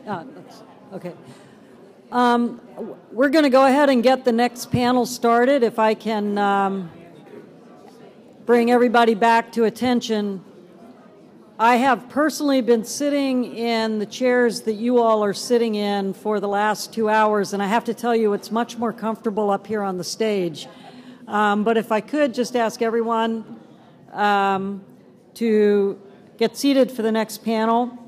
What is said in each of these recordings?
Okay. We're going to go ahead and get the next panel started. If I can bring everybody back to attention. I have personally been sitting in the chairs that you all are sitting in for the last 2 hours, and I have to tell you it's much more comfortable up here on the stage. But if I could just ask everyone to get seated for the next panel.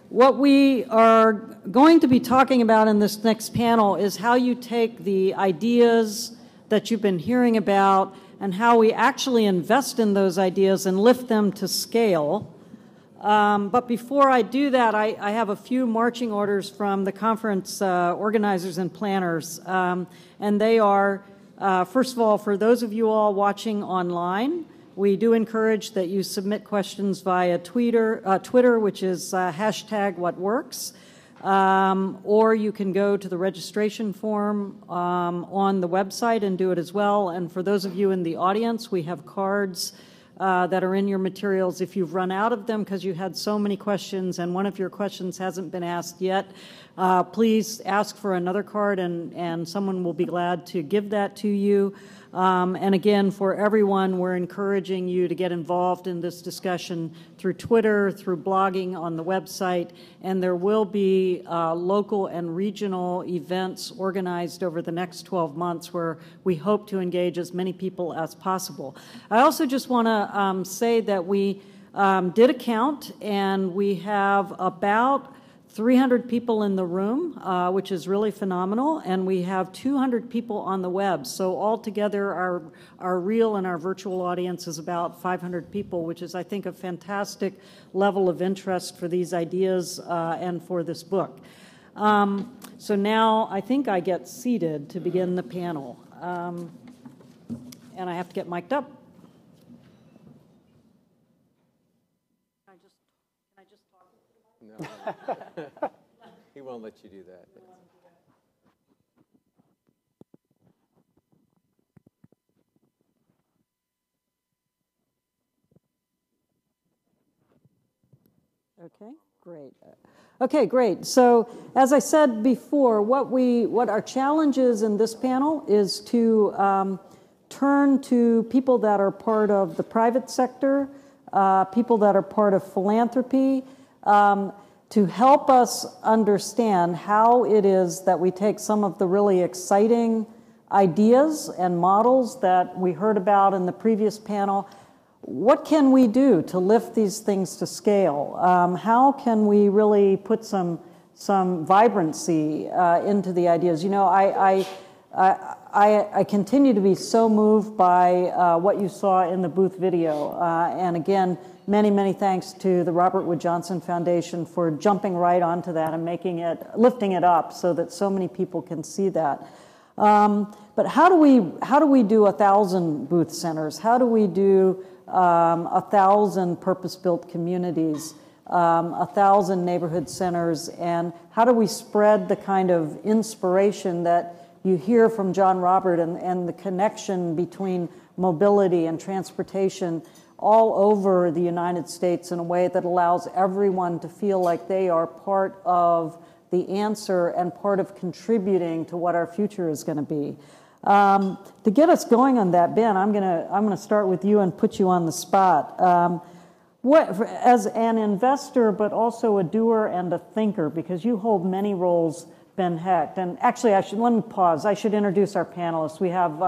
What we are going to be talking about in this next panel is how you take the ideas that you've been hearing about and how we actually invest in those ideas and lift them to scale. But before I do that, I have a few marching orders from the conference organizers and planners. And they are, first of all, for those of you all watching online, we do encourage that you submit questions via Twitter, which is #WhatWorks, or you can go to the registration form on the website and do it as well. And for those of you in the audience, we have cards that are in your materials. If you've run out of them because you had so many questions and one of your questions hasn't been asked yet, please ask for another card and someone will be glad to give that to you. And again, for everyone, we're encouraging you to get involved in this discussion through Twitter, through blogging on the website, and there will be local and regional events organized over the next 12 months where we hope to engage as many people as possible. I also just want to say that we did a count, and we have about 300 people in the room, which is really phenomenal, and we have 200 people on the web. So altogether, our real and our virtual audience is about 500 people, which is, I think, a fantastic level of interest for these ideas and for this book. So now I think I get seated to begin the panel. And I have to get mic'd up. No, he won't let you do that. Okay, great. Okay, great. So as I said before, what our challenge is in this panel is to turn to people that are part of the private sector, people that are part of philanthropy, to help us understand how it is that we take some of the really exciting ideas and models that we heard about in the previous panel. What can we do to lift these things to scale? How can we really put some vibrancy into the ideas? You know, I continue to be so moved by what you saw in the booth video. And again, many thanks to the Robert Wood Johnson Foundation for jumping right onto that and lifting it up so that so many people can see that. But how do we do 1,000 booth centers? How do we do 1,000 purpose-built communities, 1,000 neighborhood centers, and how do we spread the kind of inspiration that you hear from John Robert and the connection between mobility and transportation all over the United States in a way that allows everyone to feel like they are part of the answer and part of contributing to what our future is going to be. To get us going on that, Ben, I'm gonna start with you and put you on the spot. As an investor, but also a doer and a thinker, because you hold many roles, Ben Hecht. And actually, let me pause. I should introduce our panelists. We have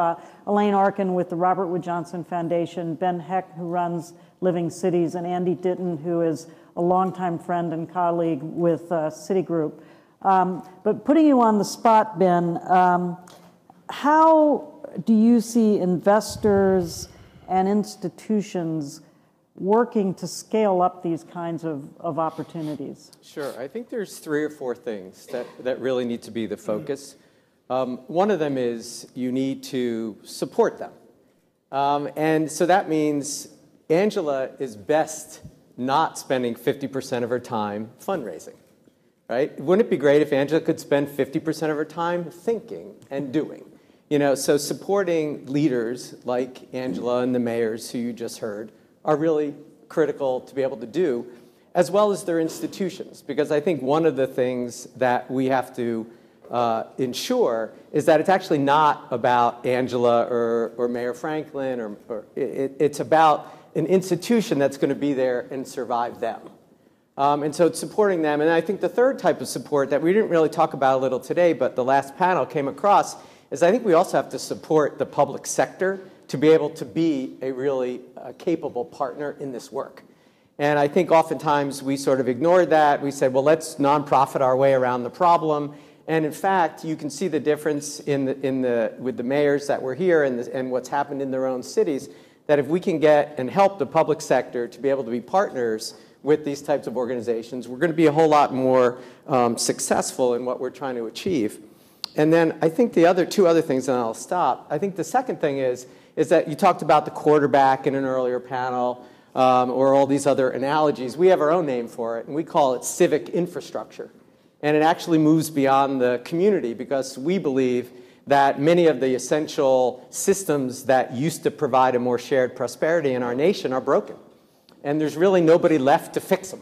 Elaine Arkin with the Robert Wood Johnson Foundation, Ben Hecht, who runs Living Cities, and Andy Ditton, who is a longtime friend and colleague with Citigroup. But putting you on the spot, Ben, how do you see investors and institutions working to scale up these kinds of opportunities? Sure. I think there's 3 or 4 things that really need to be the focus. One of them is you need to support them. And so that means Angela is best not spending 50% of her time fundraising, right? Wouldn't it be great if Angela could spend 50% of her time thinking and doing? You know, so supporting leaders like Angela and the mayors who you just heard are really critical to be able to do. as well as their institutions. Because I think one of the things that we have to ensure is that it's actually not about Angela or Mayor Franklin, it's about an institution that's going to be there and survive them. And so it's supporting them. And I think the third type of support that we didn't really talk about a little today, but the last panel came across, is I think we also have to support the public sector to be able to be a really capable partner in this work. And I think oftentimes we sort of ignored that. We said, well, let's nonprofit our way around the problem. And in fact, you can see the difference with the mayors that were here and what's happened in their own cities, that if we can get and help the public sector to be able to be partners with these types of organizations, we're going to be a whole lot more successful in what we're trying to achieve. And then I think the two other things, and I'll stop. I think the second thing is that you talked about the quarterback in an earlier panel, or all these other analogies. We have our own name for it, and we call it civic infrastructure. And it actually moves beyond the community, because we believe that many of the essential systems that used to provide a more shared prosperity in our nation are broken. And there's really nobody left to fix them.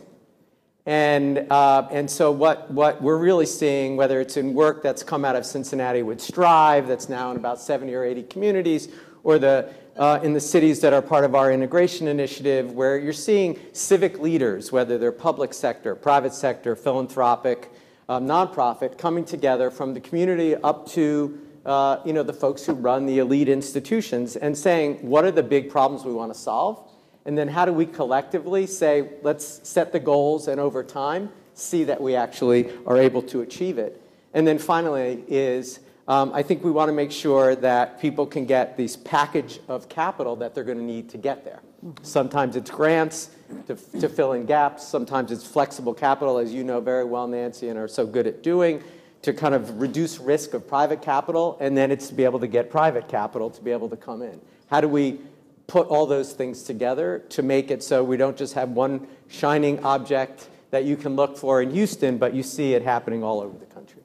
And so what we're really seeing, whether it's in work that's come out of Cincinnati with Strive, that's now in about 70 or 80 communities, or in the cities that are part of our integration initiative, where you're seeing civic leaders, whether they're public sector, private sector, philanthropic, nonprofit, coming together from the community up to the folks who run the elite institutions, and saying, what are the big problems we want to solve? And then how do we collectively say, let's set the goals and over time see that we actually are able to achieve it? And then finally is, I think we want to make sure that people can get this package of capital that they're going to need to get there. Sometimes it's grants to fill in gaps. Sometimes it's flexible capital, as you know very well, Nancy, and are so good at doing, to kind of reduce risk of private capital. And then it's to be able to get private capital to be able to come in. How do we put all those things together to make it so we don't just have one shining object that you can look for in Houston, but you see it happening all over the country?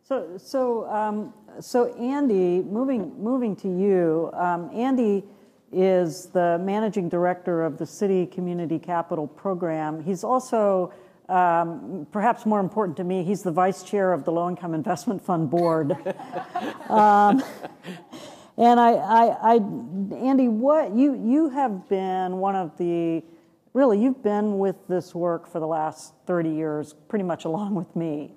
So Andy, moving to you, Andy is the managing director of the City Community Capital Program. He's also, perhaps more important to me, he's the vice chair of the Low Income Investment Fund Board. And Andy, what you have been one of the, really, you've been with this work for the last 30 years, pretty much along with me.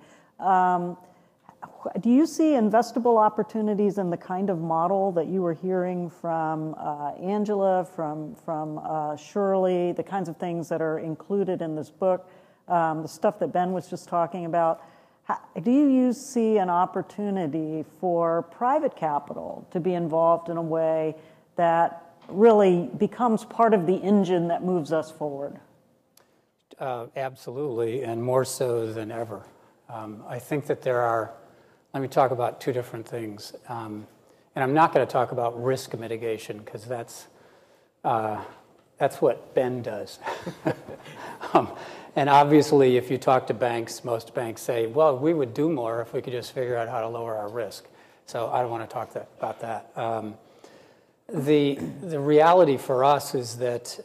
Do you see investable opportunities in the kind of model that you were hearing from Angela, from Shirley, the kinds of things that are included in this book, the stuff that Ben was just talking about? Do you see an opportunity for private capital to be involved in a way that really becomes part of the engine that moves us forward? Absolutely, and more so than ever. I think that there are, let me talk about two different things. And I'm not going to talk about risk mitigation, because that's what Ben does. And obviously, if you talk to banks, most banks say, well, we would do more if we could just figure out how to lower our risk. So I don't want to talk about that. The reality for us is that,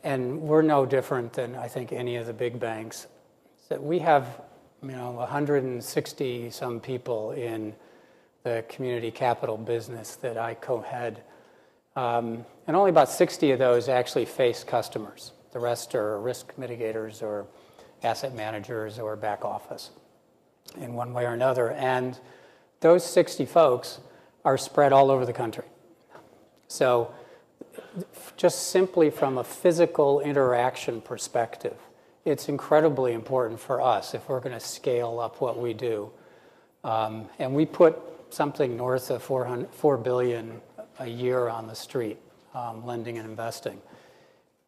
and we're no different than I think any of the big banks, is that we have 160 some people in the community capital business that I co-head. And only about 60 of those actually face customers. The rest are risk mitigators or asset managers or back office in one way or another. And those 60 folks are spread all over the country. So just simply from a physical interaction perspective, it's incredibly important for us if we're going to scale up what we do. And we put something north of $4 billion a year on the street, lending and investing.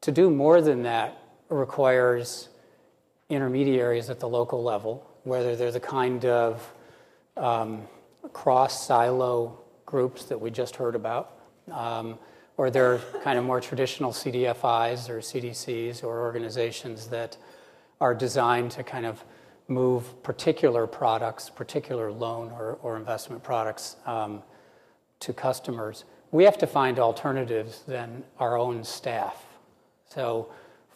To do more than that requires intermediaries at the local level, whether they're the kind of cross-silo groups that we just heard about, or they're kind of more traditional CDFIs or CDCs or organizations that are designed to kind of move particular products, particular loan or investment products to customers. We have to find alternatives than our own staff. So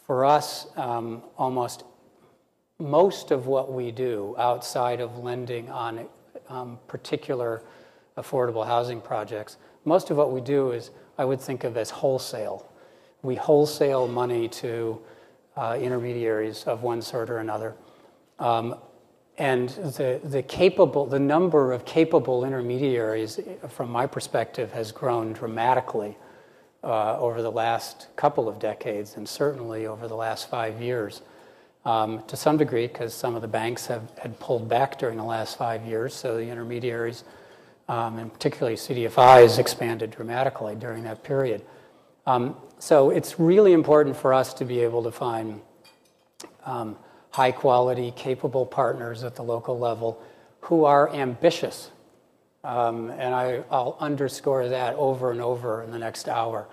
For us, almost most of what we do outside of lending on particular affordable housing projects, most of what we do is, I would think of as wholesale. We wholesale money to intermediaries of one sort or another. And the number of capable intermediaries, from my perspective, has grown dramatically over the last couple of decades, and certainly over the last 5 years. To some degree, because some of the banks had pulled back during the last 5 years, so the intermediaries, and particularly CDFIs, expanded dramatically during that period. So it's really important for us to be able to find high-quality, capable partners at the local level who are ambitious. And I'll underscore that over and over in the next hour.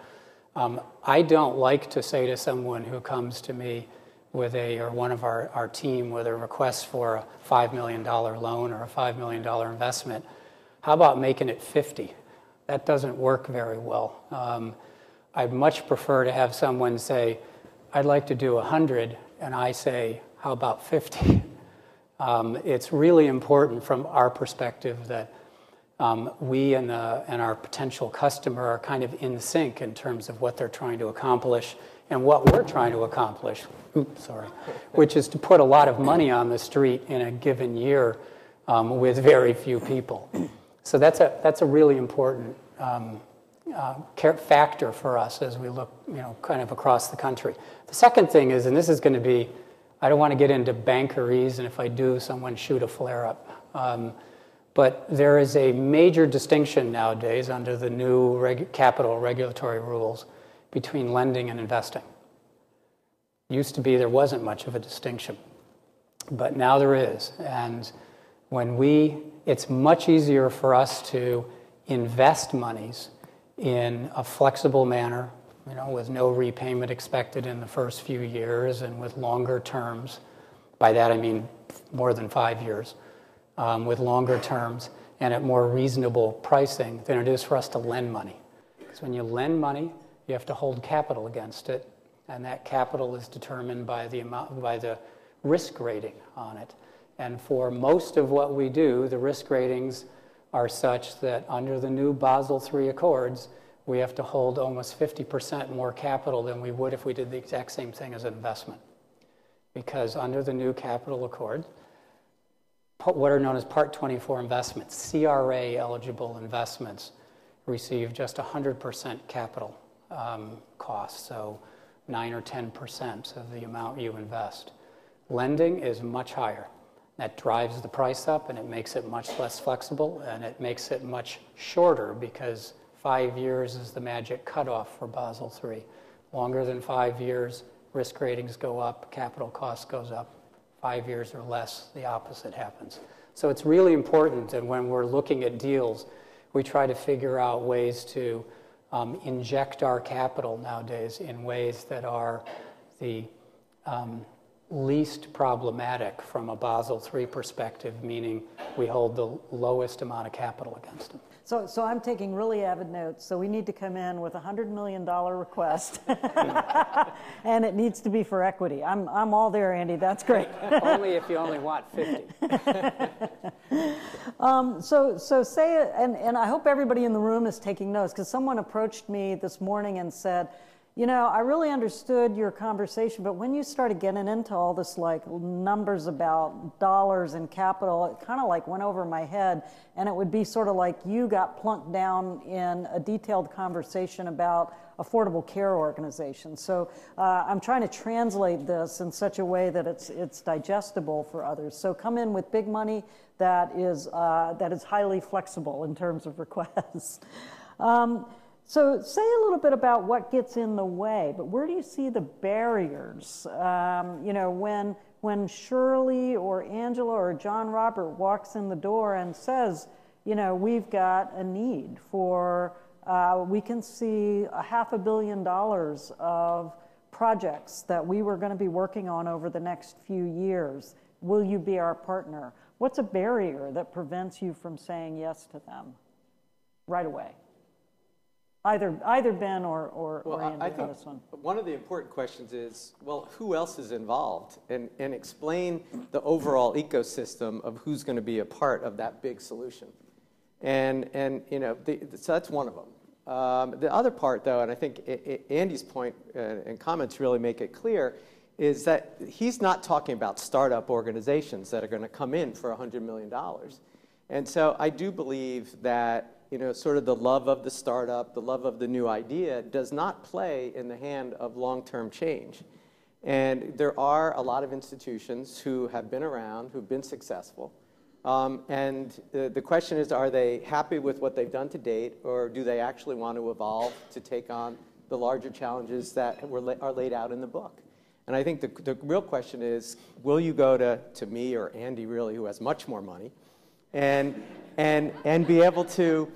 I don't like to say to someone who comes to me with or one of our team with a request for a $5 million loan or a $5 million investment, how about making it 50? That doesn't work very well. I'd much prefer to have someone say, I'd like to do 100, and I say, how about 50? It's really important from our perspective that we and our potential customer are kind of in sync in terms of what they're trying to accomplish and what we're trying to accomplish, which is to put a lot of money on the street in a given year with very few people. So that's a really important factor for us as we look, kind of across the country. The second thing is, and this is going to be, I don't want to get into bankerese, and if I do, someone shoot a flare-up. But there is a major distinction nowadays under the new capital regulatory rules between lending and investing. Used to be there wasn't much of a distinction, but now there is. And it's much easier for us to invest monies in a flexible manner, with no repayment expected in the first few years and with longer terms. By that I mean more than 5 years, with longer terms and at more reasonable pricing than it is for us to lend money. Because when you lend money, you have to hold capital against it, and that capital is determined by the risk rating on it. And for most of what we do, the risk ratings are such that under the new Basel III Accords, we have to hold almost 50% more capital than we would if we did the exact same thing as an investment. Because under the new capital accord, what are known as Part 24 investments, CRA-eligible investments, receive just 100% capital cost, so 9 or 10% of the amount you invest. Lending is much higher. That drives the price up, and it makes it much less flexible, and it makes it much shorter because 5 years is the magic cutoff for Basel III. Longer than 5 years, risk ratings go up, capital cost goes up. 5 years or less, the opposite happens. So it's really important that when we're looking at deals, we try to figure out ways to inject our capital nowadays in ways that are the least problematic from a Basel III perspective, meaning we hold the lowest amount of capital against them. So I'm taking really avid notes. So we need to come in with a $100 million request, and it needs to be for equity. I'm all there, Andy. That's great. Only if you only want 50. So say it, and I hope everybody in the room is taking notes, because someone approached me this morning and said, I really understood your conversation, but when you started getting into all this numbers about dollars and capital, it kind of went over my head, and it would be sort of like you got plunked down in a detailed conversation about affordable care organizations. So I'm trying to translate this in such a way that it's digestible for others. So come in with big money that is highly flexible in terms of requests. So say a little bit about what gets in the way, but where do you see the barriers? When Shirley or Angela or John Robert walks in the door and says, we've got a need for, we can see $500 million of projects that we were going to be working on over the next few years. Will you be our partner? What's a barrier that prevents you from saying yes to them right away? Either Ben or Andy I think on this one. one of the important questions is, well, who else is involved? And explain the overall ecosystem of who's going to be a part of that big solution. And you know, so that's one of them. The other part, though, and I think Andy's point and comments really make it clear, is that he's not talking about startup organizations that are going to come in for $100 million. And so I do believe that, you know, sort of the love of the startup, the love of the new idea does not play in the hand of long-term change. And there are a lot of institutions who have been around, who've been successful. And the question is, are they happy with what they've done to date, or do they actually want to evolve to take on the larger challenges that are laid out in the book? And I think the real question is, will you go to me or Andy, really, who has much more money, and be able to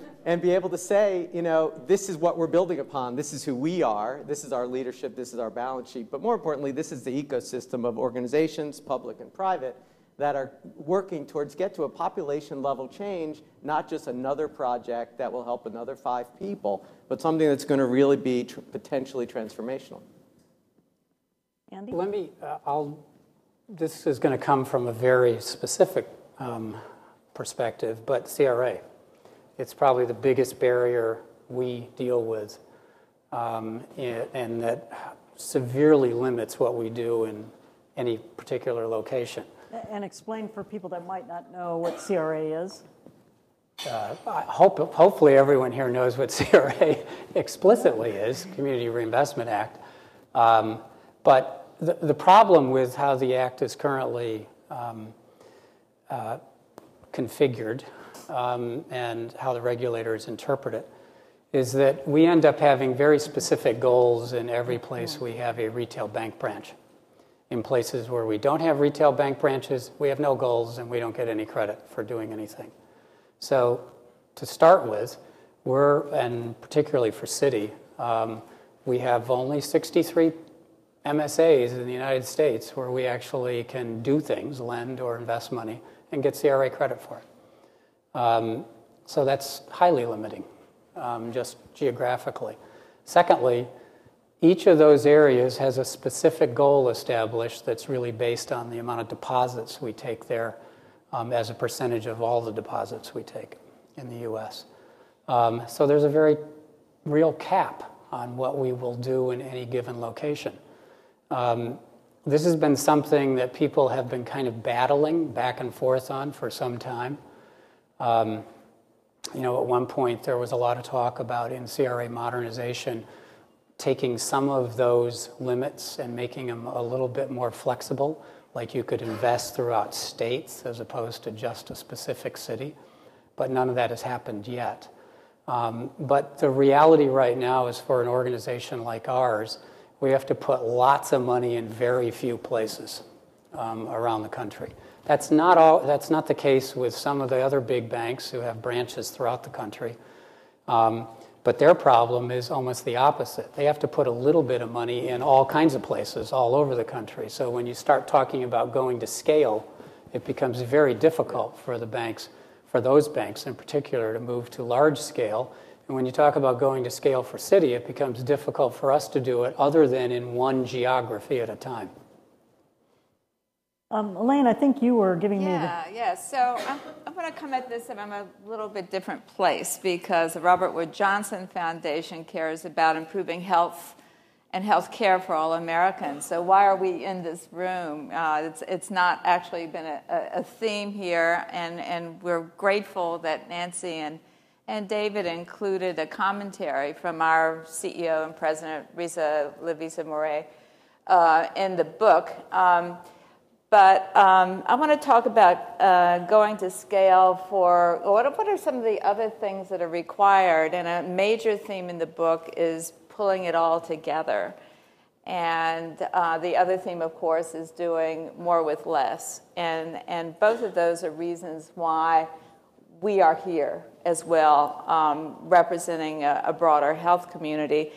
say, you know, this is what we're building upon. This is who we are. This is our leadership. This is our balance sheet. But more importantly, this is the ecosystem of organizations, public and private, that are working towards get to a population level change, not just another project that will help another 5 people, but something that's going to really be potentially transformational. Andy? Let me, this is going to come from a very specific perspective, but CRA. It's probably the biggest barrier we deal with, and that severely limits what we do in any particular location. And explain for people that might not know what CRA is. Hopefully everyone here knows what CRA explicitly is, Community Reinvestment Act. But the problem with how the Act is currently configured and how the regulators interpret it is that we end up having very specific goals in every place we have a retail bank branch. In places where we don't have retail bank branches, we have no goals and we don't get any credit for doing anything. So to start with, and particularly for Citi, we have only 63 MSAs in the United States where we actually can do things, lend or invest money, and get CRA credit for it. So that's highly limiting, just geographically. Secondly, each of those areas has a specific goal established that's really based on the amount of deposits we take there as a percentage of all the deposits we take in the U.S. So there's a very real cap on what we will do in any given location. This has been something that people have been kind of battling back and forth on for some time. You know, at one point there was a lot of talk about in CRA modernization taking some of those limits and making them a little bit more flexible, like you could invest throughout states as opposed to just a specific city. But none of that has happened yet. But the reality right now is for an organization like ours, we have to put lots of money in very few places around the country. That's not the case with some of the other big banks who have branches throughout the country. But their problem is almost the opposite. They have to put a little bit of money in all kinds of places all over the country. So when you start talking about going to scale, it becomes very difficult for the banks, for those banks in particular, to move to large scale. And when you talk about going to scale for Citi, it becomes difficult for us to do it other than in one geography at a time. Elaine, I think you were giving me the... Yeah. So I'm going to come at this from a little bit different place because the Robert Wood Johnson Foundation cares about improving health and health care for all Americans. So why are we in this room? It's not actually been a theme here, and we're grateful that Nancy and David included a commentary from our CEO and President, Risa Lavisa-Moray, in the book. But I want to talk about going to scale for what are some of the other things that are required. And a major theme in the book is pulling it all together. And the other theme, of course, is doing more with less. And both of those are reasons why we are here as well, representing a broader health community.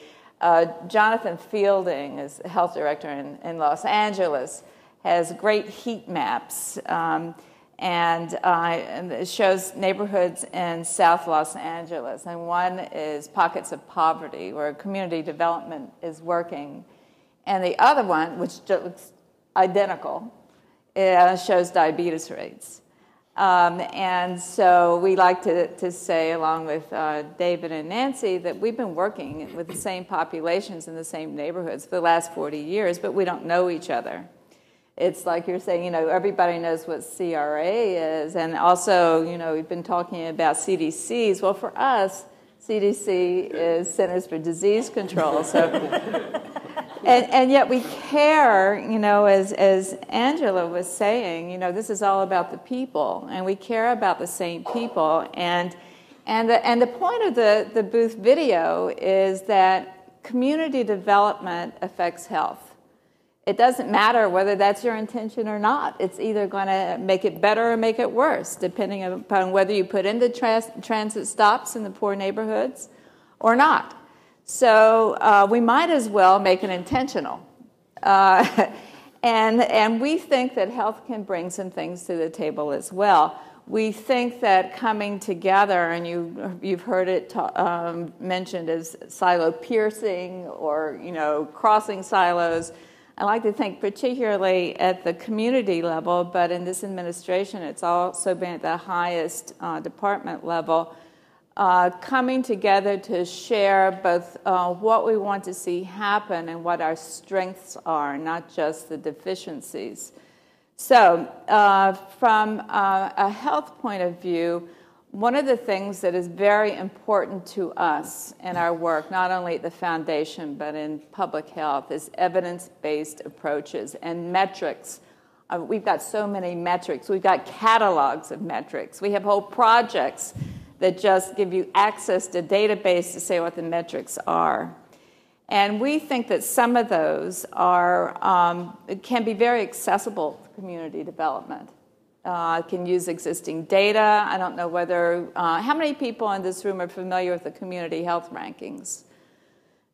Jonathan Fielding is the health director in Los Angeles, has great heat maps, and and it shows neighborhoods in South Los Angeles, and one is pockets of poverty where community development is working, and the other one, which looks identical, shows diabetes rates. And so we like to say, along with David and Nancy, that we've been working with the same populations in the same neighborhoods for the last 40 years, but we don't know each other. It's like you're saying, everybody knows what CRA is, and also, we've been talking about CDCs. Well, for us, CDC is Centers for Disease Control. So, and yet we care, as Angela was saying, this is all about the people, and we care about the same people. And the point of the booth video is that community development affects health. It doesn't matter whether that's your intention or not. It's either going to make it better or make it worse, depending upon whether you put in the transit stops in the poor neighborhoods or not. So we might as well make it intentional. And we think that health can bring some things to the table as well. We think that coming together, and you've heard it mentioned as silo piercing or crossing silos. I like to think particularly at the community level, but in this administration, it's also been at the highest department level, coming together to share both what we want to see happen and what our strengths are, not just the deficiencies. So from a health point of view, one of the things that is very important to us in our work, not only at the foundation but in public health, is evidence-based approaches and metrics. We've got so many metrics. We've got catalogs of metrics. We have whole projects that just give you access to database to say what the metrics are. And we think that some of those can be very accessible to community development. Can use existing data. I don't know whether, how many people in this room are familiar with the community health rankings?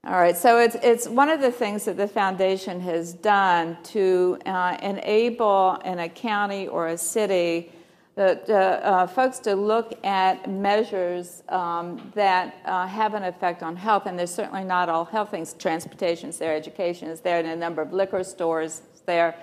All right, so it's one of the things that the foundation has done to enable in a county or a city folks to look at measures that have an effect on health, and there's certainly not all health things. Transportation is there, education is there, and a number of liquor stores is there.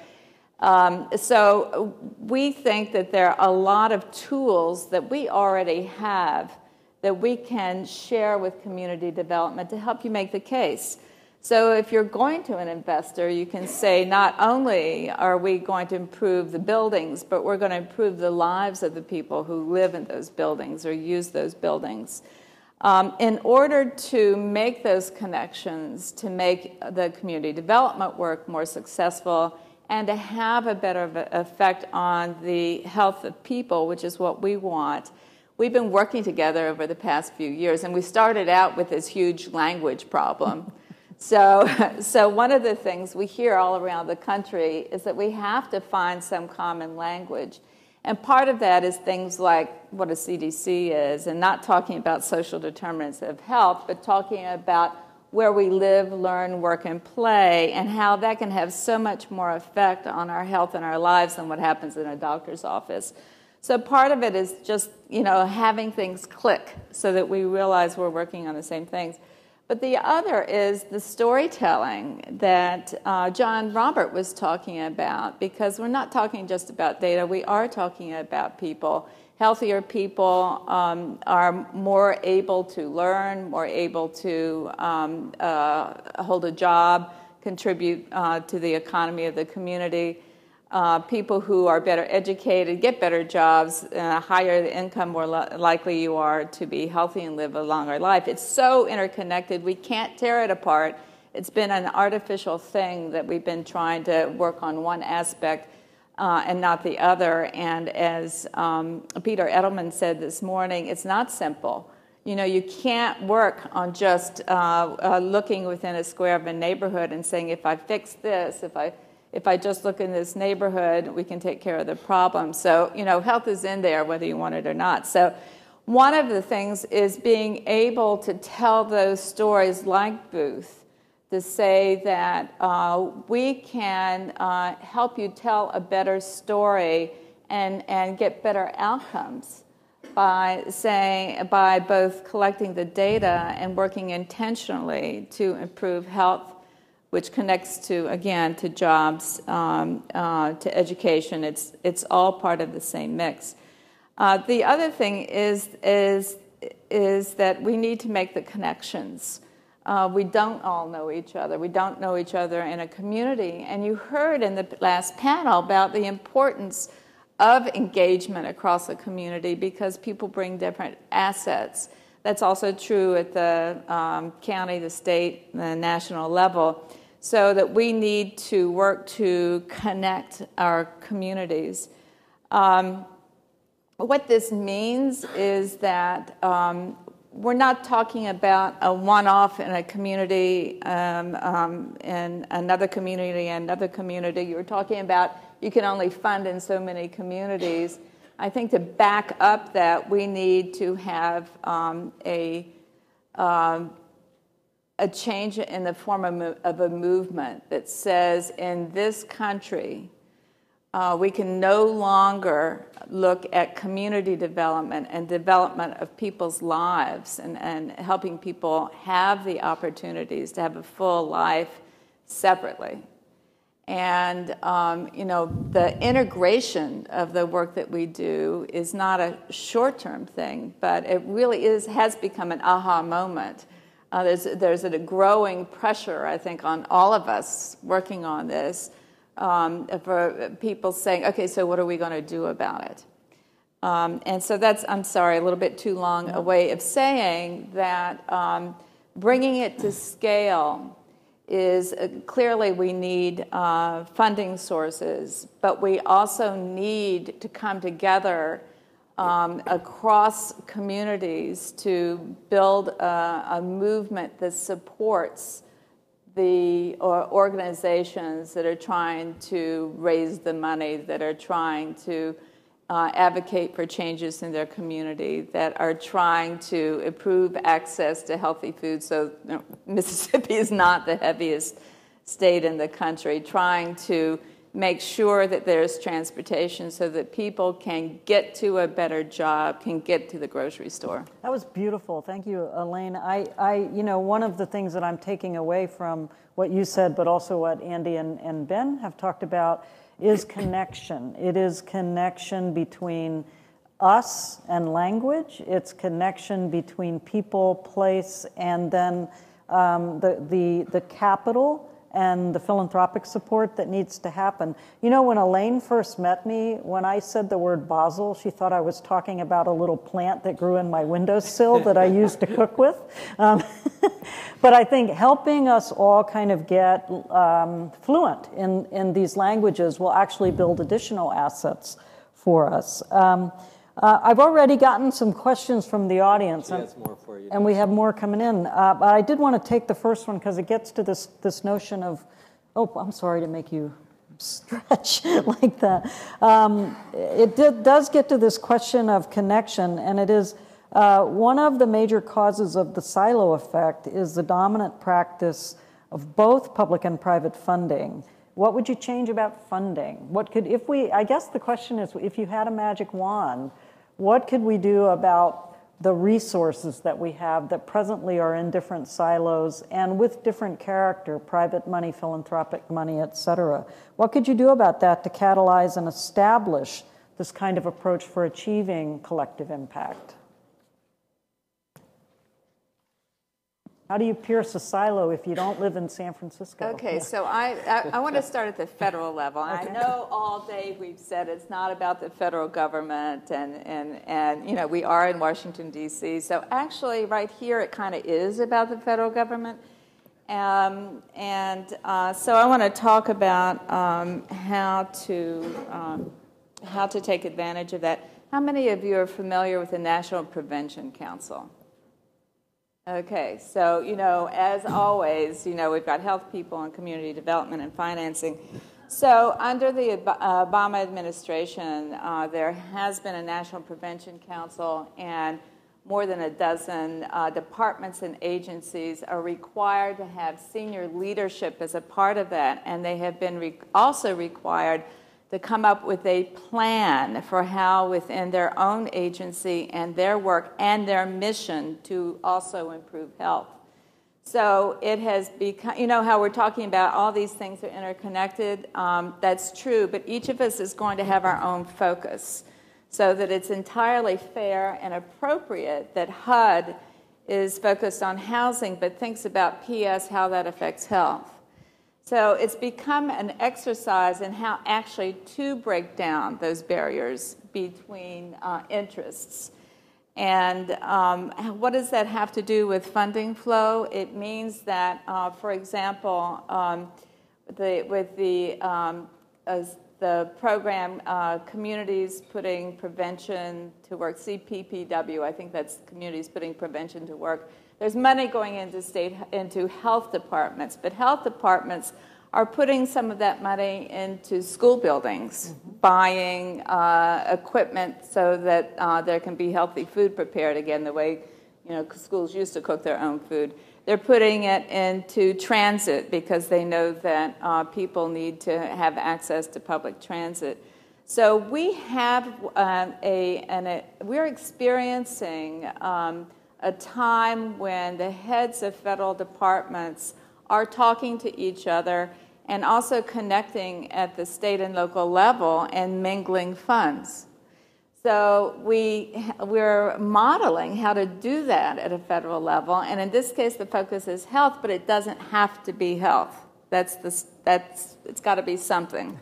So we think that there are a lot of tools that we already have that we can share with community development to help you make the case. So if you're going to an investor, you can say not only are we going to improve the buildings, but we're going to improve the lives of the people who live in those buildings or use those buildings. In order to make those connections, to make the community development work more successful, and to have a better effect on the health of people, which is what we want. We've been working together over the past few years, and we started out with this huge language problem. So one of the things we hear all around the country is that we have to find some common language. And part of that is things like what a CDC is, and not talking about social determinants of health, but talking about where we live, learn, work, and play, and how that can have so much more effect on our health and our lives than what happens in a doctor's office. So part of it is just, having things click so that we realize we're working on the same things. But the other is the storytelling that John Robert was talking about, because we're not talking just about data, we are talking about people. Healthier people are more able to learn, more able to hold a job, contribute to the economy of the community. People who are better educated get better jobs, higher the income, more likely you are to be healthy and live a longer life. It's so interconnected, we can't tear it apart. It's been an artificial thing that we've been trying to work on one aspect and not the other. And as Peter Edelman said this morning, it's not simple. You can't work on just looking within a square of a neighborhood and saying, if I fix this, if I just look in this neighborhood, we can take care of the problem. So, health is in there whether you want it or not. So one of the things is being able to tell those stories like Booth, to say that we can help you tell a better story and get better outcomes by both collecting the data and working intentionally to improve health, which connects to, again, to jobs, to education. It's all part of the same mix. The other thing is that we need to make the connections. We don't all know each other. We don't know each other in a community. And you heard in the last panel about the importance of engagement across the community because people bring different assets. That's also true at the county, the state, the national level. So that we need to work to connect our communities. What this means is that we're not talking about a one-off in a community, in another community, and another community. You're talking about you can only fund in so many communities. I think to back up that, we need to have a change in the form of a movement that says in this country, we can no longer look at community development and development of people's lives and helping people have the opportunities to have a full life separately. And, the integration of the work that we do is not a short-term thing, but it really has become an aha moment. There's a growing pressure, I think, on all of us working on this for people saying, okay, so what are we going to do about it? And so that's, I'm sorry, a little bit too long a way of saying that bringing it to scale is clearly we need funding sources, but we also need to come together across communities to build a movement that supports the organizations that are trying to raise the money, that are trying to advocate for changes in their community, that are trying to improve access to healthy food. So Mississippi is not the heaviest state in the country, trying to make sure that there's transportation so that people can get to a better job, can get to the grocery store. That was beautiful. Thank you, Elaine. One of the things that I'm taking away from what you said, but also what Andy and Ben have talked about, is connection. It is connection between us and language. It's connection between people, place, and then the capital and the philanthropic support that needs to happen. When Elaine first met me, when I said the word basil, she thought I was talking about a little plant that grew in my windowsill that I used to cook with. But I think helping us all kind of get fluent in these languages will actually build additional assets for us. I've already gotten some questions from the audience. She has more for you. And we have more coming in. But I did want to take the first one because it gets to this notion of, I'm sorry to make you stretch like that. It does get to this question of connection, and it is one of the major causes of the silo effect is the dominant practice of both public and private funding. What would you change about funding? I guess the question is, if you had a magic wand, what could we do about the resources that we have that presently are in different silos and with different character, private money, philanthropic money, et cetera? What could you do about that to catalyze and establish this kind of approach for achieving collective impact? How do you pierce a silo if you don't live in San Francisco? Okay, so I want to start at the federal level. Okay. I know all day we've said it's not about the federal government, and we are in Washington, D.C. So actually, right here, it kind of is about the federal government. So I want to talk about how to take advantage of that. How many of you are familiar with the National Prevention Council? Okay, so, as always, we've got health people and community development and financing. So under the Obama administration, there has been a National Prevention Council, and more than a dozen departments and agencies are required to have senior leadership as a part of that, and they have been also required to come up with a plan for how within their own agency and their work and their mission to also improve health. So it has become, you know how we're talking about all these things are interconnected? That's true, but each of us is going to have our own focus so that it's entirely fair and appropriate that HUD is focused on housing but thinks about PS, how that affects health. So it's become an exercise in how actually to break down those barriers between interests. And what does that have to do with funding flow? It means that, for example, with the program Communities Putting Prevention to Work, CPPW, I think that's Communities Putting Prevention to Work, there's money going into health departments, but health departments are putting some of that money into school buildings, buying equipment so that there can be healthy food prepared again, the way schools used to cook their own food. They're putting it into transit because they know that people need to have access to public transit. So we have we're experiencing a time when the heads of federal departments are talking to each other and also connecting at the state and local level and mingling funds. So we're modeling how to do that at a federal level, and in this case the focus is health, but it doesn't have to be health. It's got to be something.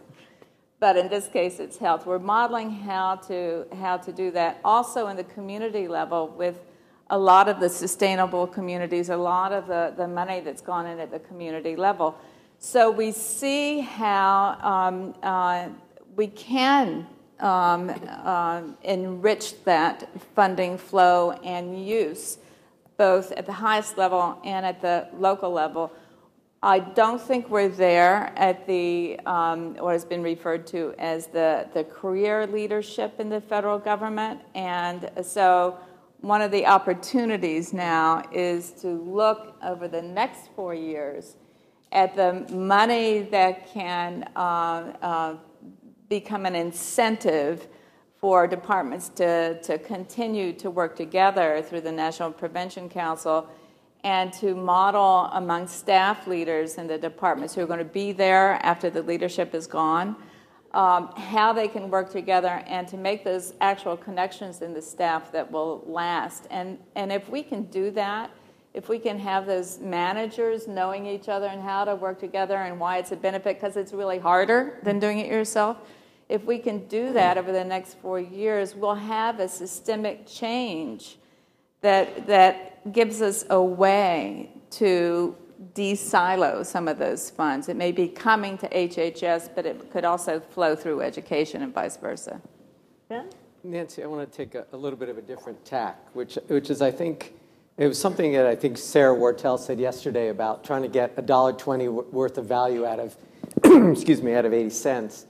But in this case it's health. We're modeling how to do that also in the community level with a lot of the sustainable communities, a lot of the money that's gone in at the community level. So we see how we can enrich that funding flow and use, both at the highest level and at the local level. I don't think we're there at the what has been referred to as the career leadership in the federal government, and so one of the opportunities now is to look over the next 4 years at the money that can become an incentive for departments to continue to work together through the National Prevention Council and to model among staff leaders in the departments who are going to be there after the leadership is gone, how they can work together and to make those actual connections in the staff that will last. And if we can do that, if we can have those managers knowing each other and how to work together and why it's a benefit, because it's really harder than doing it yourself, if we can do that over the next 4 years, we'll have a systemic change that gives us a way to de-silo some of those funds. It may be coming to HHS, but it could also flow through education and vice versa. Ben? Nancy, I want to take a little bit of a different tack, which is, I think, it was something that I think Sarah Wartell said yesterday about trying to get $1.20 worth of value out of, out of 80 cents.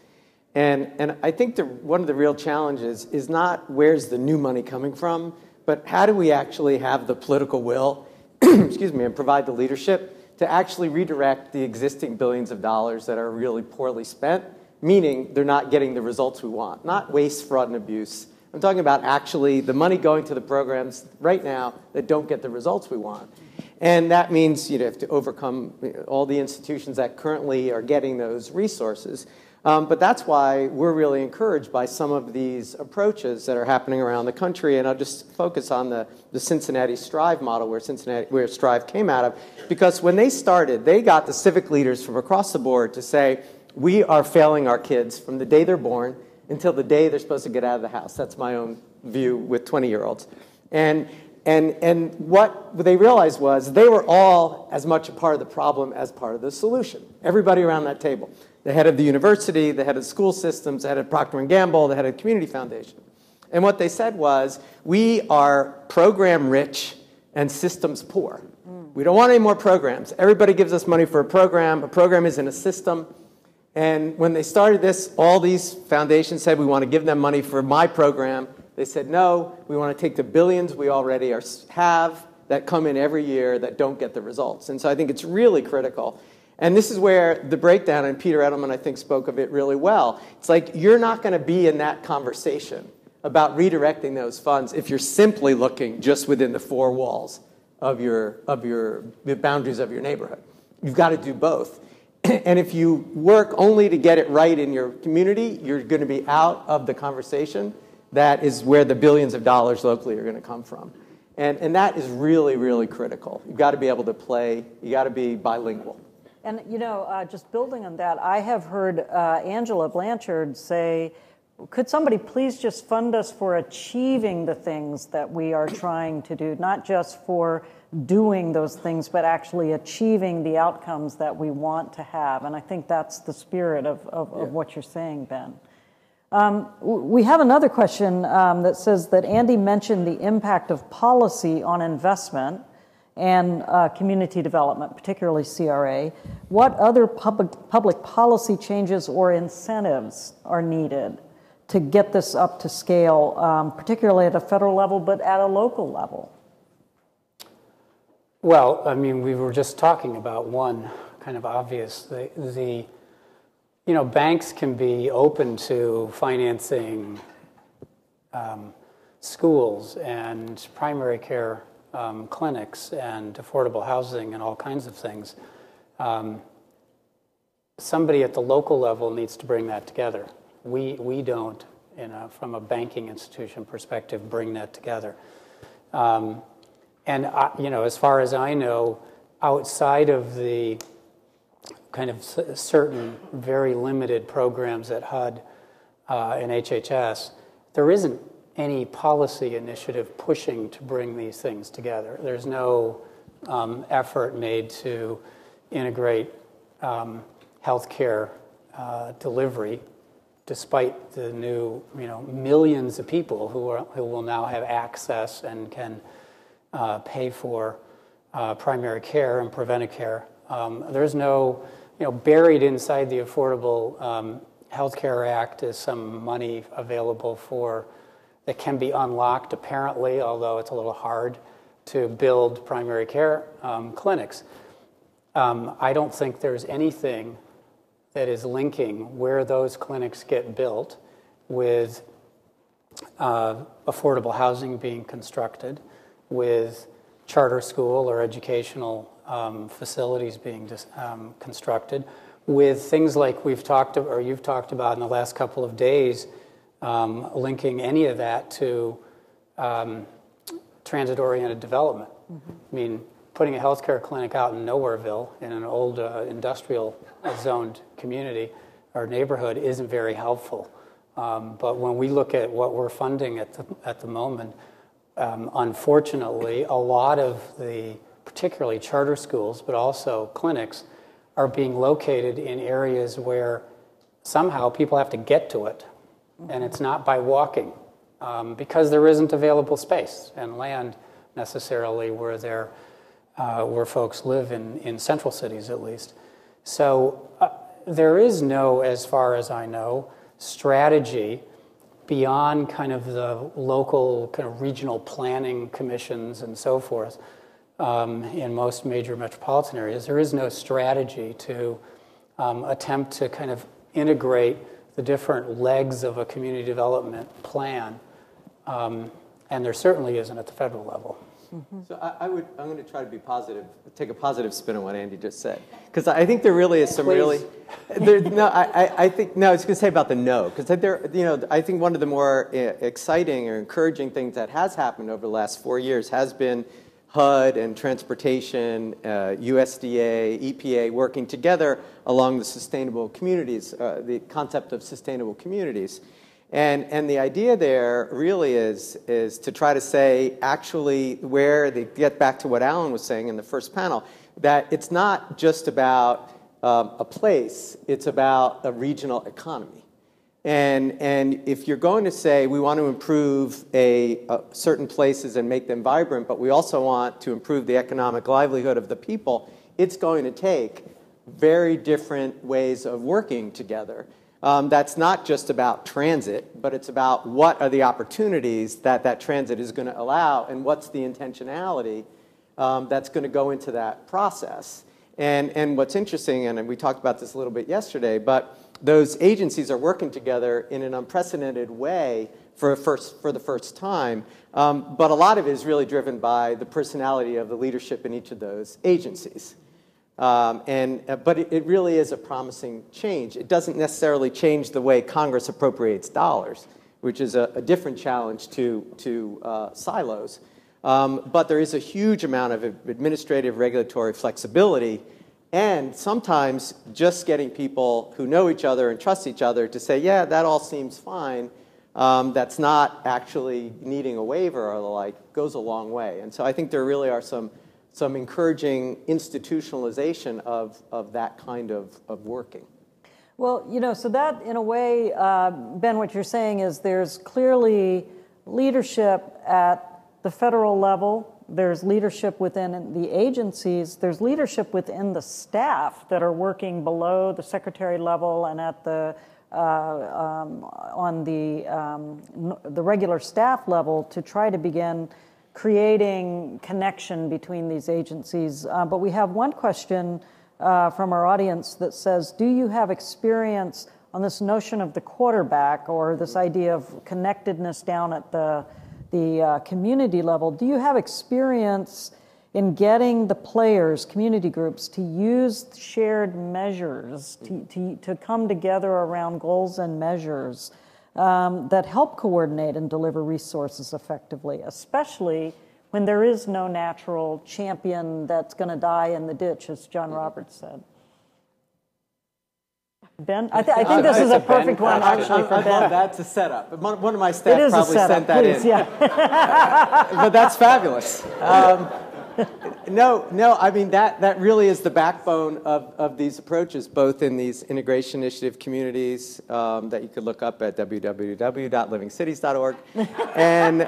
And I think one of the real challenges is not where's the new money coming from, but how do we actually have the political will, and provide the leadership to actually redirect the existing billions of dollars that are really poorly spent, meaning they're not getting the results we want, not waste, fraud, and abuse. I'm talking about actually the money going to the programs right now that don't get the results we want. And that means you have to overcome all the institutions that currently are getting those resources. But that's why we're really encouraged by some of these approaches that are happening around the country. And I'll just focus on the Cincinnati Strive model where Strive came out of. Because when they started, they got the civic leaders from across the board to say, we are failing our kids from the day they're born until the day they're supposed to get out of the house. That's my own view with 20-year-olds. And what they realized was they were all as much a part of the problem as part of the solution. Everybody around that table. The head of the university, the head of the school systems, the head of Procter & Gamble, the head of the Community Foundation. And what they said was, we are program rich and systems poor. We don't want any more programs. Everybody gives us money for a program. A program isn't a system. And when they started this, all these foundations said, we want to give them money for my program. They said, no, we want to take the billions we already have that come in every year that don't get the results. And so I think it's really critical. And this is where the breakdown, and Peter Edelman, I think, spoke of it really well. It's like you're not going to be in that conversation about redirecting those funds if you're simply looking just within the four walls of the boundaries of your neighborhood. You've got to do both. And if you work only to get it right in your community, you're going to be out of the conversation. That is where the billions of dollars locally are going to come from. And that is really, really critical. You've got to be able to play. You got to be bilingual. And, just building on that, I have heard Angela Blanchard say, could somebody please just fund us for achieving the things that we are trying to do, not just for doing those things, but actually achieving the outcomes that we want to have. And I think that's the spirit of what you're saying, Ben. We have another question that says that Andy mentioned the impact of policy on investment and community development, particularly CRA. What other public policy changes or incentives are needed to get this up to scale, particularly at a federal level, but at a local level? Well, I mean, we were just talking about one kind of obvious. Banks can be open to financing schools and primary care clinics and affordable housing and all kinds of things. Somebody at the local level needs to bring that together. We don't, from a banking institution perspective, bring that together. As far as I know, outside of the kind of certain very limited programs at HUD and HHS, there isn't any policy initiative pushing to bring these things together. There's no effort made to integrate healthcare delivery, despite the new millions of people who will now have access and can pay for primary care and preventive care. There's no, buried inside the Affordable Health Care Act is some money available that can be unlocked apparently, although it's a little hard to build primary care clinics. I don't think there's anything that is linking where those clinics get built with affordable housing being constructed, with charter school or educational facilities being constructed, with things like you've talked about in the last couple of days, linking any of that to transit-oriented development. Mm-hmm. I mean, putting a healthcare clinic out in Nowhereville in an old industrial zoned community or neighborhood isn't very helpful. But when we look at what we're funding at the moment, unfortunately, a lot of the particularly charter schools, but also clinics, are being located in areas where somehow people have to get to it, and it's not by walking, because there isn't available space and land necessarily where folks live in central cities, at least. So there is no, as far as I know, strategy beyond kind of the local kind of regional planning commissions and so forth in most major metropolitan areas. There is no strategy to attempt to kind of integrate the different legs of a community development plan, and there certainly isn't at the federal level. Mm-hmm. So I'm going to try to be positive, take a positive spin on what Andy just said, because I think there really is some I think I was going to say about the no, because I think one of the more exciting or encouraging things that has happened over the last 4 years has been HUD and transportation, USDA, EPA working together along the sustainable communities, the concept of sustainable communities. And the idea there really is to try to say, actually, where they get back to what Alan was saying in the first panel, that it's not just about a place, it's about a regional economy. And if you're going to say we want to improve certain places and make them vibrant, but we also want to improve the economic livelihood of the people, it's going to take very different ways of working together. That's not just about transit, but it's about what are the opportunities that transit is going to allow, and what's the intentionality that's going to go into that process. And what's interesting, and we talked about this a little bit yesterday, but those agencies are working together in an unprecedented way for the first time. But a lot of it is really driven by the personality of the leadership in each of those agencies. But it really is a promising change. It doesn't necessarily change the way Congress appropriates dollars, which is a different challenge to silos. But there is a huge amount of administrative regulatory flexibility, and sometimes just getting people who know each other and trust each other to say, yeah, that all seems fine, that's not actually needing a waiver or the like, goes a long way. And so I think there really are some encouraging institutionalization of that kind of working. Well, so that, in a way, Ben, what you're saying is there's clearly leadership at the federal level, there's leadership within the agencies, there's leadership within the staff that are working below the secretary level and at the on the regular staff level to try to begin creating connection between these agencies. But we have one question from our audience that says, do you have experience on this notion of the quarterback or this idea of connectedness down at the community level? Do you have experience in getting the players, community groups, to use shared measures, to come together around goals and measures that help coordinate and deliver resources effectively, especially when there is no natural champion that's going to die in the ditch, as John Roberts said? Ben? I think this is a perfect one, actually, for Ben. I love that to set up. One of my staff probably sent that in. Yeah. But that's fabulous. No, I mean, that really is the backbone of these approaches, both in these integration initiative communities that you could look up at www.livingcities.org, and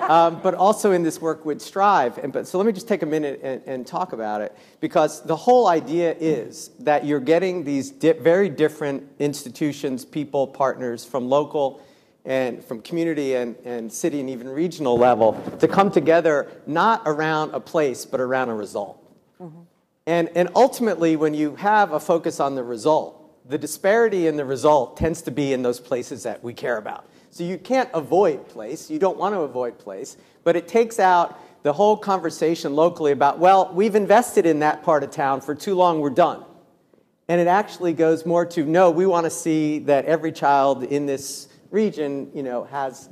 but also in this work with Strive. So let me just take a minute and talk about it, because the whole idea is that you're getting these very different institutions, people, partners from local and from community and city and even regional level to come together, not around a place, but around a result. Mm-hmm. And ultimately, when you have a focus on the result, the disparity in the result tends to be in those places that we care about. So you can't avoid place, you don't want to avoid place, but it takes out the whole conversation locally about, well, we've invested in that part of town for too long, we're done. And it actually goes more to, no, we want to see that every child in this region, has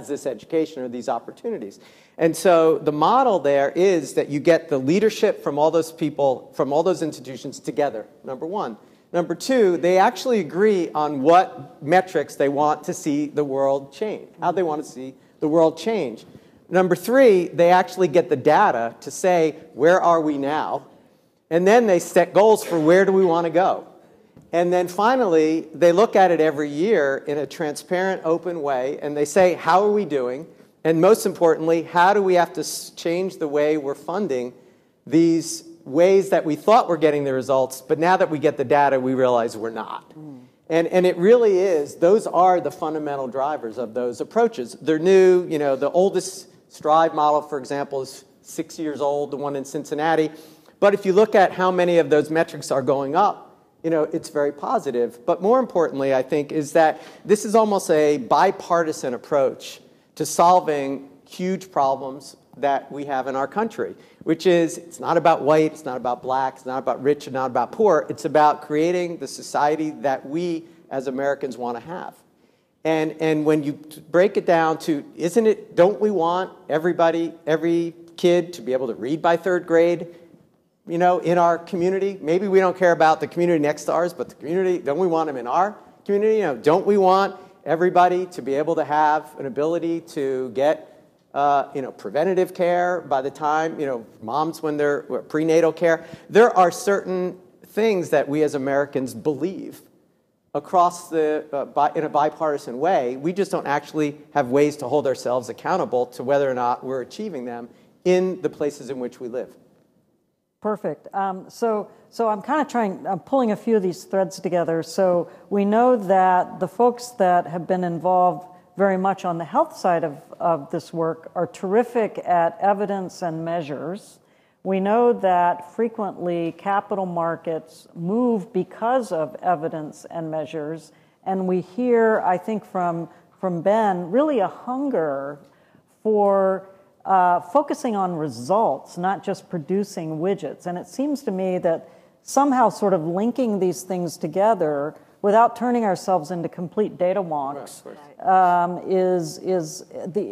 this education or these opportunities. And so the model there is that you get the leadership from all those people, from all those institutions together, number one. Number two, they actually agree on what metrics they want to see the world change, how they want to see the world change. Number three, they actually get the data to say, where are we now? And then they set goals for where do we want to go. And then finally, they look at it every year in a transparent, open way, and they say, how are we doing? And most importantly, how do we have to change the way we're funding these ways that we thought we're getting the results, but now that we get the data, we realize we're not. And it really is, those are the fundamental drivers of those approaches. They're new, the oldest Strive model, for example, is 6 years old, the one in Cincinnati. But if you look at how many of those metrics are going up, it's very positive. But more importantly, I think, is that this is almost a bipartisan approach to solving huge problems that we have in our country, which is, it's not about white, it's not about black, it's not about rich, it's not about poor. It's about creating the society that we as Americans want to have. And when you break it down to, don't we want every kid to be able to read by third grade? In our community, maybe we don't care about the community next to ours, but the community, don't we want them in our community? Don't we want everybody to be able to have an ability to get, preventative care by the time, moms when they're prenatal care? There are certain things that we as Americans believe across in a bipartisan way. We just don't actually have ways to hold ourselves accountable to whether or not we're achieving them in the places in which we live. Perfect. So I'm I'm pulling a few of these threads together. So we know that the folks that have been involved very much on the health side of this work are terrific at evidence and measures. We know that frequently capital markets move because of evidence and measures, and we hear, I think, from Ben, really a hunger for focusing on results, not just producing widgets. And it seems to me that somehow sort of linking these things together without turning ourselves into complete data wonks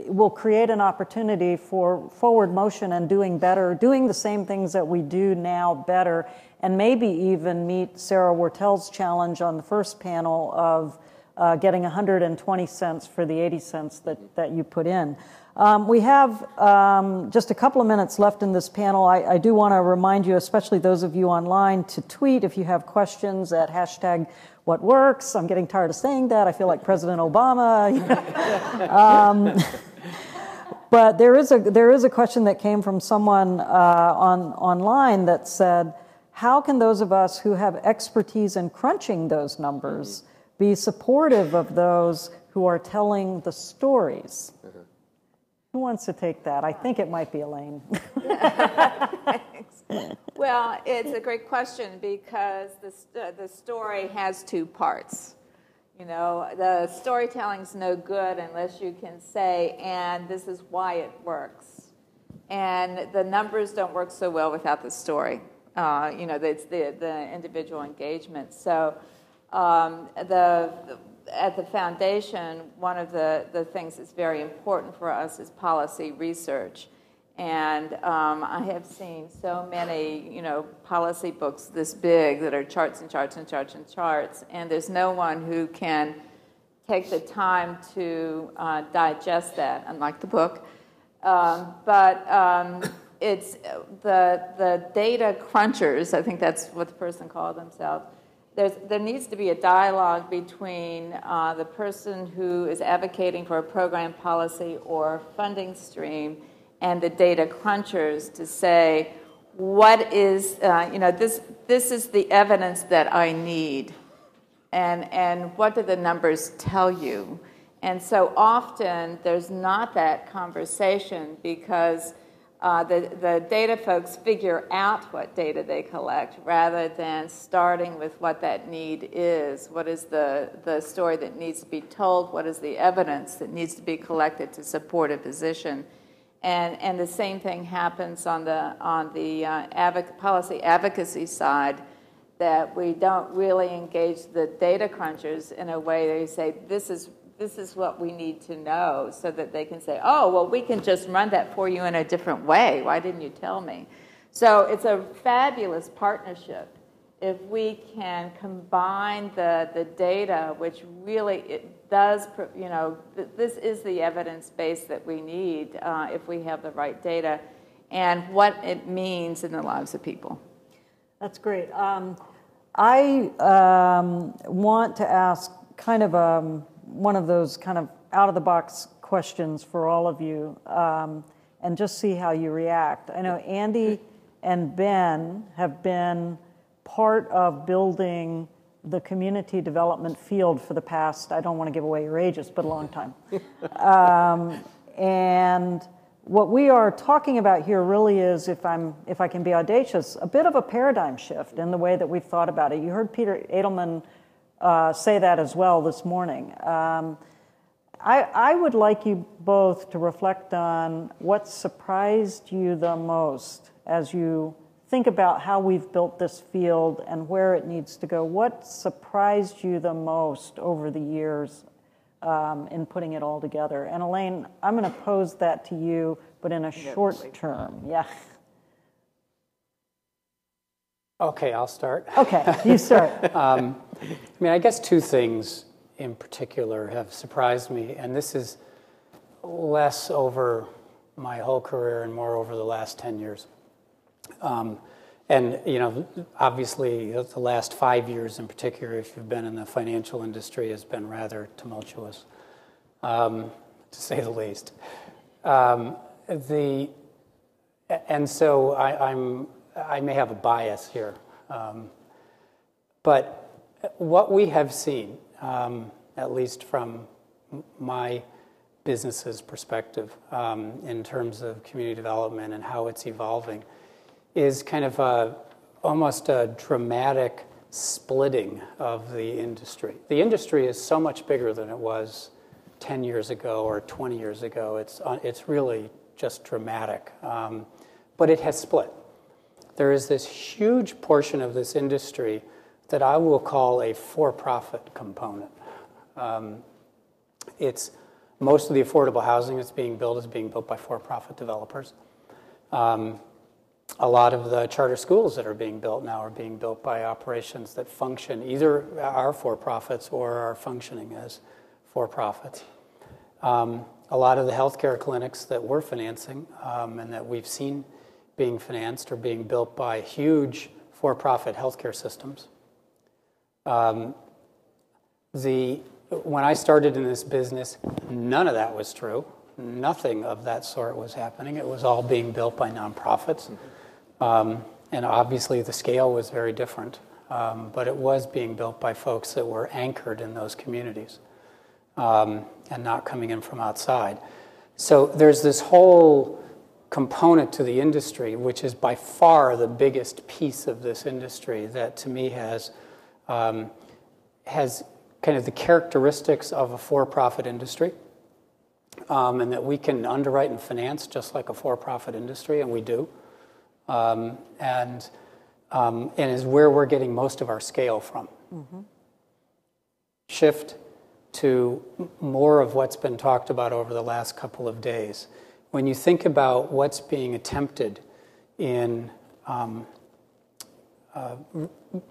will create an opportunity for forward motion and doing better, doing the same things that we do now better, and maybe even meet Sarah Wartel's challenge on the first panel of getting 120 cents for the 80 cents that you put in. We have just a couple of minutes left in this panel. I do want to remind you, especially those of you online, to tweet if you have questions at #WhatWorks. I'm getting tired of saying that. I feel like President Obama. But there is a question that came from someone online that said, how can those of us who have expertise in crunching those numbers be supportive of those who are telling the stories? Who wants to take that? I think it might be Elaine. Well, it's a great question because the story has two parts. You know, the storytelling's no good unless you can say, and this is why it works. And the numbers don't work so well without the story. You know, it's the individual engagement. So at the foundation, one of the things that's very important for us is policy research. And I have seen so many, you know, policy books this big that are charts and charts and charts and charts, and there's no one who can take the time to digest that, unlike the book. It's the data crunchers, I think that's what the person called themselves. There needs to be a dialogue between the person who is advocating for a program, policy, or funding stream and the data crunchers to say, what is, you know, this is the evidence that I need, and what do the numbers tell you? And so often there's not that conversation because the data folks figure out what data they collect rather than starting with what that need is. What is the story that needs to be told? What is the evidence that needs to be collected to support a position? And the same thing happens on the policy advocacy side, that we don't really engage the data crunchers in a way that you say, this is what we need to know, so that they can say, oh, well, we can just run that for you in a different way. Why didn't you tell me? So it's a fabulous partnership if we can combine the data, which really it does, you know, this is the evidence base that we need if we have the right data, and what it means in the lives of people. That's great. I want to ask kind of one of those kind of out-of-the-box questions for all of you, and just see how you react. I know Andy and Ben have been part of building the community development field for the past, I don't want to give away your ages, but a long time. And what we are talking about here really is, if I can be audacious, a bit of a paradigm shift in the way that we've thought about it. You heard Peter Edelman say that as well this morning. I would like you both to reflect on what surprised you the most as you think about how we've built this field and where it needs to go. What surprised you the most over the years in putting it all together? And Elaine, I'm going to pose that to you, but in a short term. Yeah. Okay, I'll start. Okay, you start. I mean, I guess two things in particular have surprised me, and this is less over my whole career and more over the last 10 years. And, you know, obviously the last 5 years in particular, if you've been in the financial industry, has been rather tumultuous, to say the least. And so I may have a bias here. But what we have seen, at least from my business's perspective, in terms of community development and how it's evolving, is kind of almost a dramatic splitting of the industry. The industry is so much bigger than it was 10 years ago or 20 years ago. It's really just dramatic. But it has split. There is this huge portion of this industry that I will call a for-profit component. It's most of the affordable housing that's being built is being built by for-profit developers. A lot of the charter schools that are being built now are being built by operations that function, either are for-profits or are functioning as for-profits. A lot of the healthcare clinics that we're financing and that we've seen being financed are being built by huge for-profit healthcare systems. When I started in this business, none of that was true. Nothing of that sort was happening. It was all being built by nonprofits. And obviously the scale was very different. But it was being built by folks that were anchored in those communities and not coming in from outside. So there's this whole component to the industry, which is by far the biggest piece of this industry that to me has kind of the characteristics of a for-profit industry, and that we can underwrite and finance just like a for-profit industry, and we do, and is where we're getting most of our scale from. Mm-hmm. Shift to more of what's been talked about over the last couple of days. When you think about what's being attempted in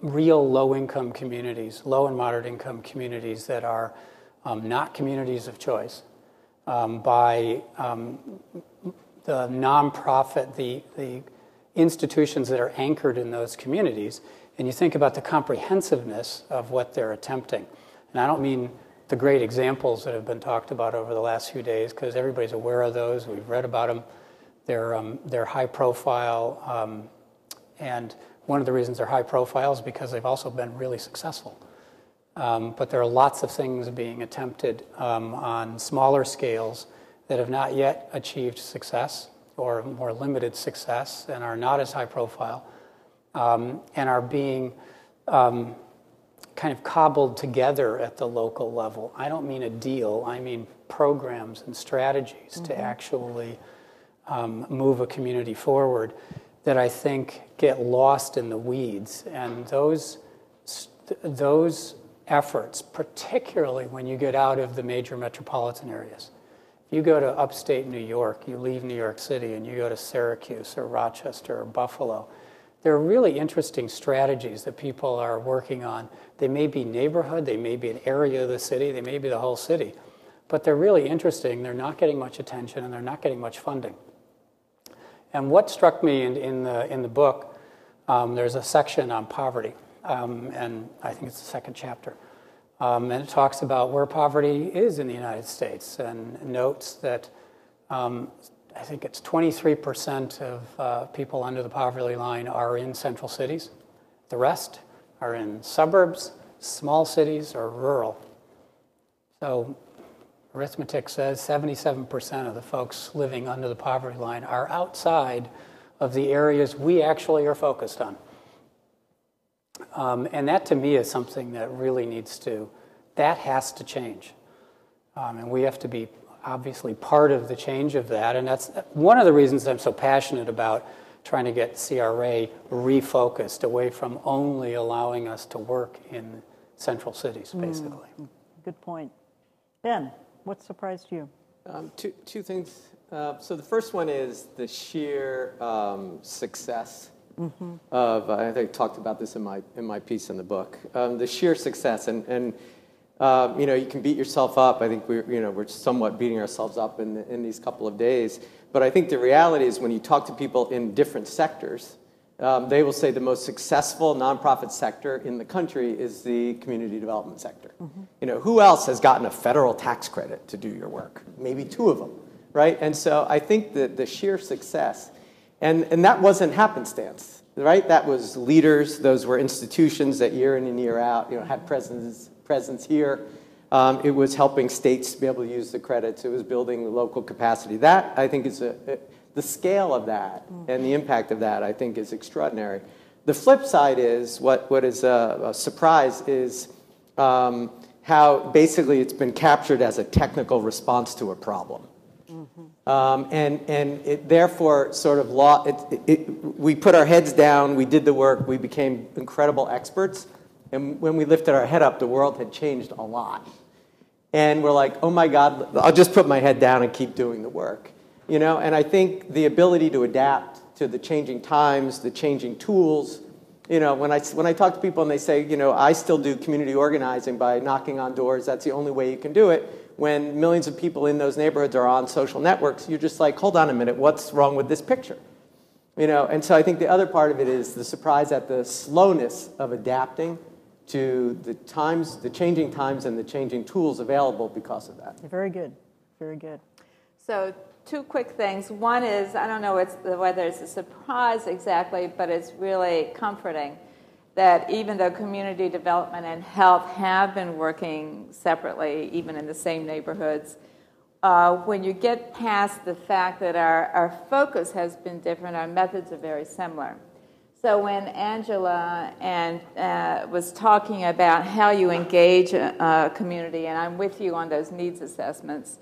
real low-income communities, low and moderate-income communities that are not communities of choice, by the nonprofit, the institutions that are anchored in those communities, and you think about the comprehensiveness of what they're attempting. And I don't mean the great examples that have been talked about over the last few days, because everybody's aware of those. We've read about them. They're high profile, and one of the reasons they're high profile is because they've also been really successful. But there are lots of things being attempted on smaller scales that have not yet achieved success or more limited success and are not as high profile, and are being kind of cobbled together at the local level. I don't mean a deal, I mean programs and strategies to actually move a community forward that I think get lost in the weeds. And those efforts, particularly when you get out of the major metropolitan areas. If you go to upstate New York, you leave New York City and you go to Syracuse or Rochester or Buffalo, there are really interesting strategies that people are working on. They may be neighborhood, they may be an area of the city, they may be the whole city, but they're really interesting. They're not getting much attention and they're not getting much funding. And what struck me in the book, there's a section on poverty, and I think it's the second chapter. And it talks about where poverty is in the United States and notes that I think it's 23% of people under the poverty line are in central cities. The rest are in suburbs, small cities, or rural. So arithmetic says 77% of the folks living under the poverty line are outside of the areas we actually are focused on. And that to me is something that really that has to change. And we have to be obviously part of the change of that. And that's one of the reasons I'm so passionate about trying to get CRA refocused away from only allowing us to work in central cities, basically. Good point. Ben, what surprised you? Two things. So the first one is the sheer success of, I think I talked about this in my piece in the book, the sheer success. And you can beat yourself up. I think we're somewhat beating ourselves up in these couple of days. But I think the reality is when you talk to people in different sectors, they will say the most successful nonprofit sector in the country is the community development sector. Who else has gotten a federal tax credit to do your work? Maybe two of them, right? And so I think that the sheer success, and that wasn't happenstance, right? That was leaders. Those were institutions that year in and year out, had presence here. It was helping states to be able to use the credits. It was building the local capacity. That, I think, the scale of that and the impact of that, I think, is extraordinary. The flip side is, what is a surprise is how basically it's been captured as a technical response to a problem. And it therefore sort of we put our heads down, we did the work, we became incredible experts, and when we lifted our head up, the world had changed a lot. And we're like, oh my God, I'll just put my head down and keep doing the work. You know, and I think the ability to adapt to the changing times, the changing tools, you know, when I talk to people and they say, you know, I still do community organizing by knocking on doors, that's the only way you can do it. When millions of people in those neighborhoods are on social networks, you're just like, hold on a minute, what's wrong with this picture? You know, and so I think the other part of it is the surprise at the slowness of adapting to the times, the changing times and the changing tools available because of that. Very good, very good. So two quick things. One is, I don't know whether it's a surprise exactly, but it's really comforting that even though community development and health have been working separately, even in the same neighborhoods, when you get past the fact that our focus has been different, our methods are very similar. So when Angela was talking about how you engage a community, and I'm with you on those needs assessments,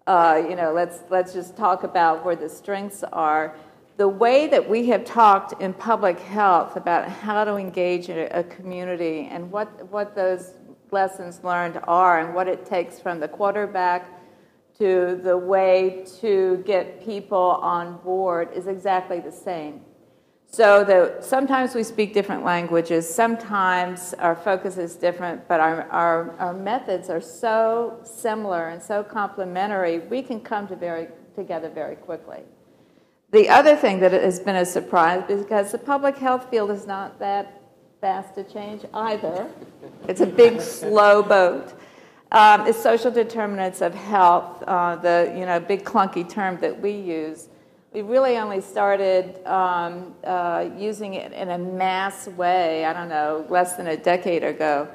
you know, let's just talk about where the strengths are. The way that we have talked in public health about how to engage a community and what those lessons learned are and what it takes from the quarterback to the way to get people on board is exactly the same. So sometimes we speak different languages, sometimes our focus is different, but our methods are so similar and so complementary, we can come together very quickly. The other thing that has been a surprise, because the public health field is not that fast to change either. It's a big, slow boat. Is social determinants of health, the big clunky term that we use. We really only started using it in a mass way, I don't know, less than a decade ago.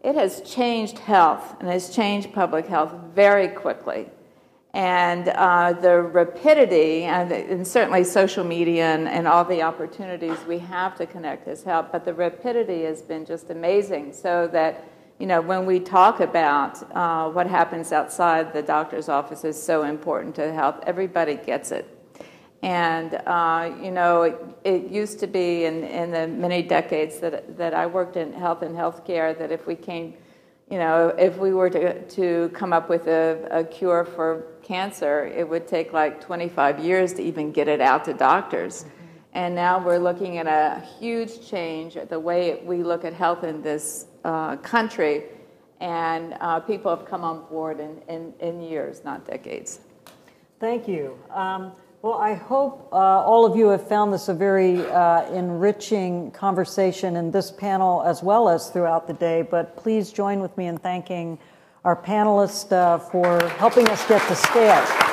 It has changed health and has changed public health very quickly. And the rapidity, and certainly social media and all the opportunities we have to connect has helped, but the rapidity has been just amazing, so that, you know, when we talk about what happens outside the doctor's office is so important to health, everybody gets it. And, you know, it used to be in the many decades that I worked in health and healthcare that if we came, you know, if we were to come up with a cure for cancer, it would take like 25 years to even get it out to doctors. Mm-hmm. And now we're looking at a huge change at the way we look at health in this country, and people have come on board in years, not decades. Thank you. Well, I hope all of you have found this a very enriching conversation in this panel as well as throughout the day, but please join with me in thanking our panelists for helping us get to scale.